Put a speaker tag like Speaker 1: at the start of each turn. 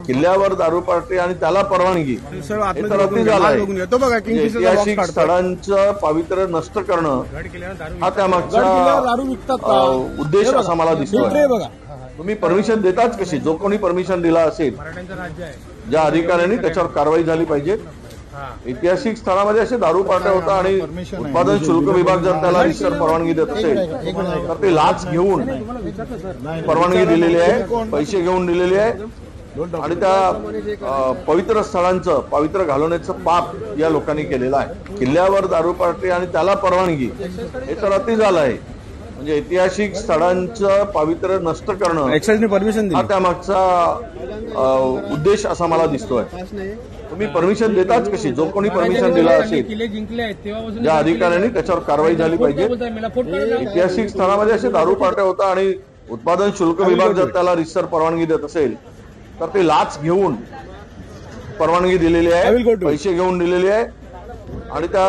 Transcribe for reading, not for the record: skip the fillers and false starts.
Speaker 1: किल्ल्यावर दारू पार्टी आणि त्याला परवानगी हे तर अति झालं आहे। ऐतिहासिक स्थळांचं पावित्र्य नष्ट करणं हा त्यामागचा उद्देश असा मला दिसतोय। तुम्ही परमिशन देताच कशी? जो कोणी परमिशन दिला असेल ज्या अधिकाऱ्यांनी त्याच्यावर कारवाई झाली पाहिजे। ऐतिहासिक स्थळामध्ये असे दारू पार्ट्या होता आणि उत्पादन शुल्क विभाग जर त्याला रिसर परवानगी देत असेल तर ते लाच घेऊन परवानगी दिलेली आहे, पैसे घेऊन दिलेले आहे आणि त्या पवित्र स्थळांचं पावित्र्य घालवण्याचं पाप या लोकांनी केलेलं आहे। किल्ल्यावर दारू पार्टी आणि त्याला परवानगी हे तर अति झालं आहे। म्हणजे ऐतिहासिक स्थळांचं पावित्र्य नष्ट करणं
Speaker 2: परमिशन
Speaker 1: हा त्यामागचा उद्देश असा मला दिसतोय। तुम्ही परमिशन देताच कशी? जो कोणी परमिशन दिला असेल ज्या अधिकाऱ्यांनी त्याच्यावर कारवाई झाली पाहिजे। ऐतिहासिक स्थळामध्ये असे दारू पार्ट्या होता आणि उत्पादन शुल्क विभाग जर त्याला रिसर परवानगी देत असेल तर ते लाच घेऊन परवानगी दिलेली आहे, पैसे घेऊन दिलेली आहे आणि त्या